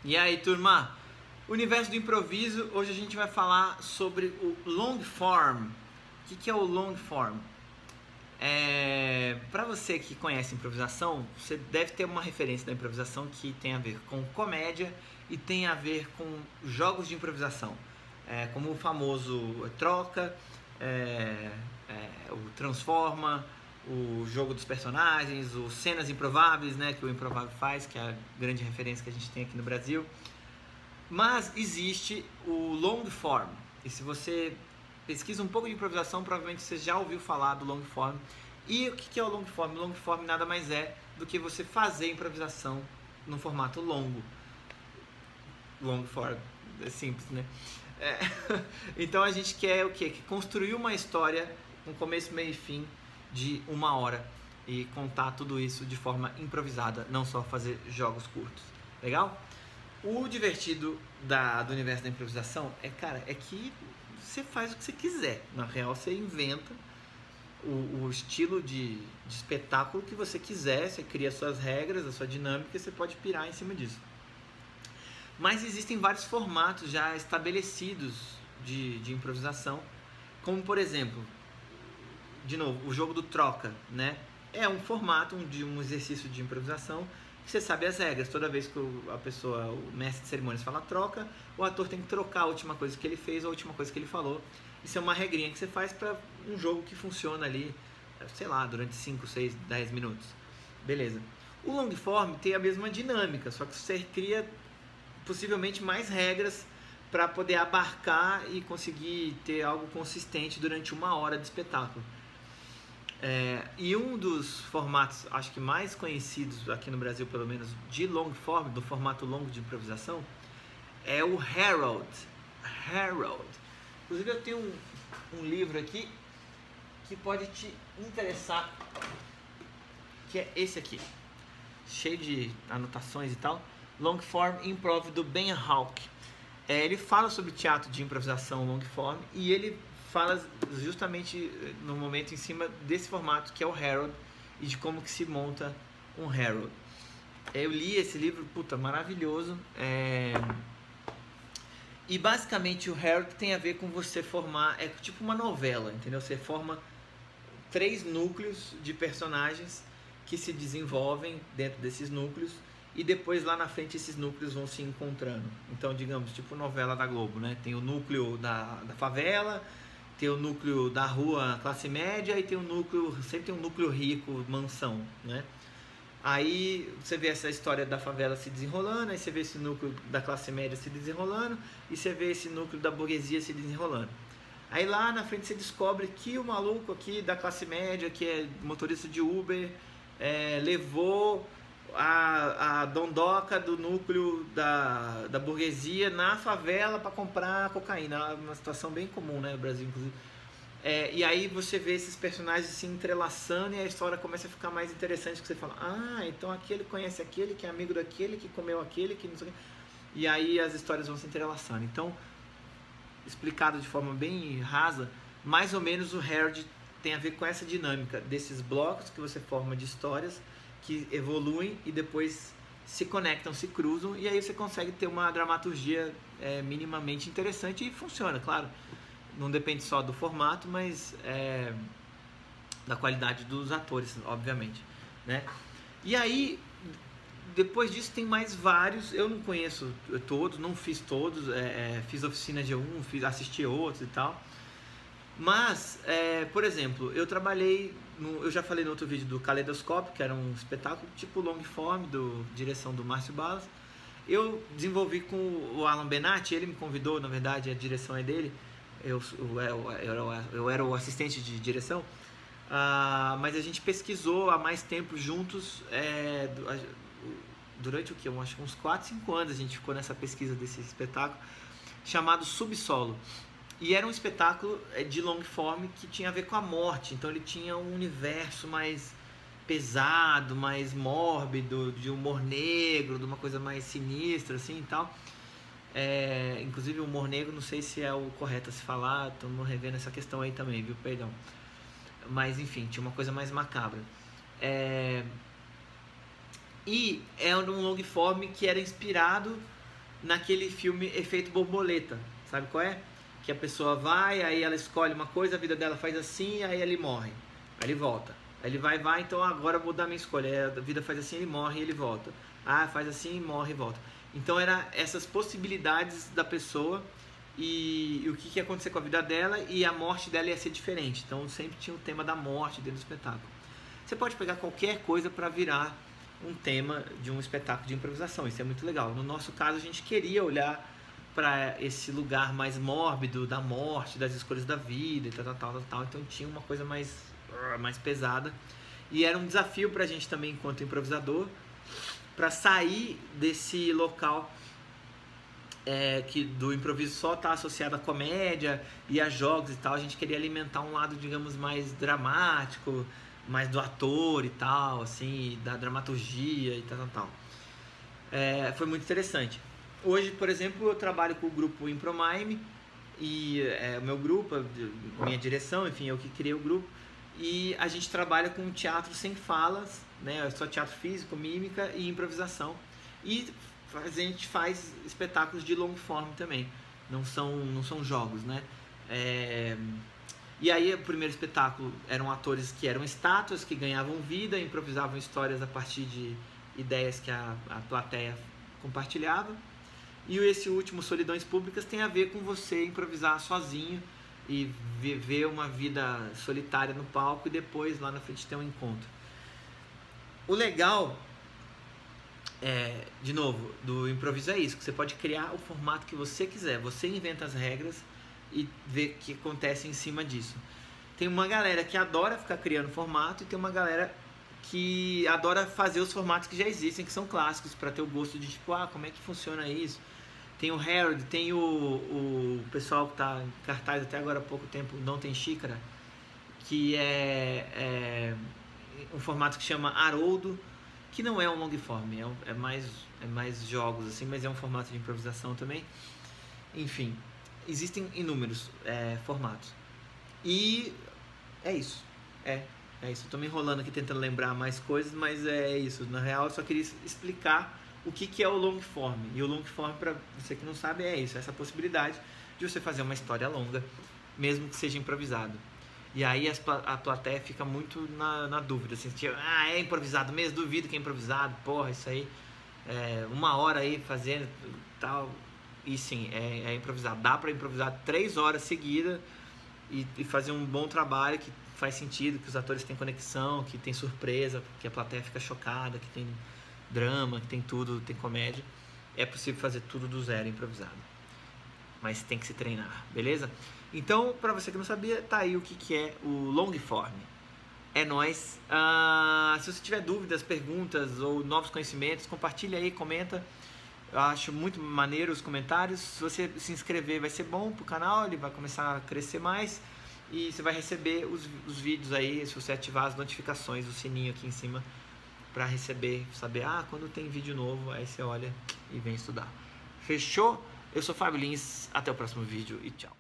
E aí, turma? Universo do improviso, hoje a gente vai falar sobre o long form. O que é o long form? Para você que conhece improvisação, você deve ter uma referência da improvisação que tem a ver com comédia e tem a ver com jogos de improvisação, como o famoso troca, o transforma, o jogo dos personagens, o cenas improváveis, né, que o Improvável faz, que é a grande referência que a gente tem aqui no Brasil. Mas existe o long form, e se você pesquisa um pouco de improvisação, provavelmente você já ouviu falar do long form. E o que é o long form? O long form nada mais é do que você fazer improvisação no formato longo. Long form, é simples, né? Então a gente quer o quê? Construir uma história com começo, meio e fim de 1 hora e contar tudo isso de forma improvisada, não só fazer jogos curtos. Legal? O divertido do universo da improvisação é que você faz o que você quiser. Na real, você inventa o estilo de espetáculo que você quiser, você cria suas regras, a sua dinâmica, e você pode pirar em cima disso. Mas existem vários formatos já estabelecidos de improvisação, como por exemplo, de novo, o jogo do troca, né? É um formato de um exercício de improvisação que você sabe as regras. Toda vez que o mestre de cerimônias fala troca, o ator tem que trocar a última coisa que ele fez ou a última coisa que ele falou. Isso é uma regrinha que você faz para um jogo que funciona ali, sei lá, durante 5, 6, 10 minutos. Beleza. O long form tem a mesma dinâmica, só que você cria possivelmente mais regras para poder abarcar e conseguir ter algo consistente durante 1 hora de espetáculo. E um dos formatos, acho que mais conhecidos aqui no Brasil, pelo menos, de long form, do formato longo de improvisação, é o Herald. Inclusive eu tenho um livro aqui que pode te interessar, que é esse aqui, cheio de anotações e tal, Long Form Improv, do Ben Hauck. Ele fala sobre teatro de improvisação long form e ele fala justamente no momento em cima desse formato que é o Herald e de como que se monta um Herald. Eu li esse livro, puta, maravilhoso. E basicamente o Herald tem a ver com você formar, é tipo uma novela, entendeu? Você forma 3 núcleos de personagens que se desenvolvem dentro desses núcleos e depois lá na frente esses núcleos vão se encontrando. Então, digamos, tipo novela da Globo, né? Tem o núcleo da favela, tem o núcleo da rua classe média e tem o núcleo, sempre tem um núcleo rico, mansão, né? Aí você vê essa história da favela se desenrolando, aí você vê esse núcleo da classe média se desenrolando e você vê esse núcleo da burguesia se desenrolando. Aí lá na frente você descobre que o maluco aqui da classe média, que é motorista de Uber, levou a dondoca do núcleo da burguesia na favela para comprar cocaína. Uma situação bem comum, né, no Brasil, inclusive. E aí você vê esses personagens se entrelaçando e a história começa a ficar mais interessante, que você fala, então aquele conhece aquele, que é amigo daquele, que comeu aquele, que não sei o que. E aí as histórias vão se entrelaçando. Então, explicado de forma bem rasa, mais ou menos o Herald tem a ver com essa dinâmica desses blocos que você forma de histórias que evoluem e depois se conectam, se cruzam, e aí você consegue ter uma dramaturgia minimamente interessante e funciona, claro. Não depende só do formato, mas da qualidade dos atores, obviamente, né? E aí, depois disso tem mais vários, eu não conheço todos, não fiz todos, fiz oficina de um, assisti outros e tal. Mas, por exemplo, eu trabalhei, eu já falei no outro vídeo do Caleidoscópio, que era um espetáculo tipo long form, direção do Márcio Balas. Eu desenvolvi com o Alan Benatti, ele me convidou, na verdade, a direção é dele. Eu era o assistente de direção, mas a gente pesquisou há mais tempo juntos, durante o que? Eu acho que uns 4, 5 anos a gente ficou nessa pesquisa desse espetáculo, chamado Subsolo. E era um espetáculo de long form que tinha a ver com a morte, então ele tinha um universo mais pesado, mais mórbido, de humor negro, de uma coisa mais sinistra assim e tal. Inclusive o humor negro, não sei se é o correto a se falar, estamos revendo essa questão aí também, viu? Perdão. Mas enfim, tinha uma coisa mais macabra. E é um long form que era inspirado naquele filme Efeito Borboleta, sabe qual é? Que a pessoa vai, aí ela escolhe uma coisa, a vida dela faz assim, aí ele morre, aí ele volta. Aí ele vai, então agora eu vou dar minha escolha. Aí a vida faz assim, ele morre e ele volta. Ah, faz assim, morre e volta. Então era essas possibilidades da pessoa e o que ia acontecer com a vida dela, e a morte dela ia ser diferente. Então sempre tinha o tema da morte dentro do espetáculo. Você pode pegar qualquer coisa para virar um tema de um espetáculo de improvisação. Isso é muito legal. No nosso caso, a gente queria olhar para esse lugar mais mórbido da morte, das escolhas da vida e tal. Então tinha uma coisa mais pesada. E era um desafio para a gente também, enquanto improvisador, para sair desse local que do improviso só está associado à comédia e a jogos e tal. A gente queria alimentar um lado, digamos, mais dramático, mais do ator e tal, assim, da dramaturgia e tal. Foi muito interessante. Hoje, por exemplo, eu trabalho com o grupo Impromime, e o meu grupo, minha direção, enfim, eu que criei o grupo, e a gente trabalha com teatro sem falas, né, só teatro físico, mímica e improvisação, e a gente faz espetáculos de long form também, não são jogos, né? E aí o primeiro espetáculo eram atores que eram estátuas, que ganhavam vida, improvisavam histórias a partir de ideias que a plateia compartilhava. E esse último, Solidões Públicas, tem a ver com você improvisar sozinho e viver uma vida solitária no palco e depois lá na frente ter um encontro. O legal, de novo, do improviso é isso, que você pode criar o formato que você quiser, você inventa as regras e vê o que acontece em cima disso. Tem uma galera que adora ficar criando formato e tem uma galera que adora fazer os formatos que já existem, que são clássicos, para ter o gosto de tipo, como é que funciona isso? Tem o Harold, tem o pessoal que está em cartaz até agora há pouco tempo, Não Tem Xícara, que é um formato que chama Haroldo, que não é um long form, é mais jogos assim, mas é um formato de improvisação também. Enfim, existem inúmeros formatos. E é isso. É isso. Eu tô me enrolando aqui tentando lembrar mais coisas, mas é isso. Na real, eu só queria explicar o que é o long form. E o long form, para você que não sabe, é isso. Essa possibilidade de você fazer uma história longa, mesmo que seja improvisado. E aí a plateia fica muito na dúvida. Assim, tipo, é improvisado mesmo? Duvido que é improvisado. Porra, isso aí, 1 hora aí fazendo tal. E sim, é improvisado. Dá para improvisar 3 horas seguidas e fazer um bom trabalho que faz sentido, que os atores têm conexão, que tem surpresa, que a plateia fica chocada, que tem drama, que tem tudo, tem comédia. É possível fazer tudo do zero improvisado. Mas tem que se treinar, beleza? Então, para você que não sabia, tá aí o que é o long form. É nóis. Se você tiver dúvidas, perguntas ou novos conhecimentos, compartilha aí, comenta. Eu acho muito maneiro os comentários. Se você se inscrever, vai ser bom pro canal, ele vai começar a crescer mais. E você vai receber os vídeos aí, se você ativar as notificações, o sininho aqui em cima, para receber, saber, quando tem vídeo novo, aí você olha e vem estudar. Fechou? Eu sou Fábio Lins, até o próximo vídeo e tchau.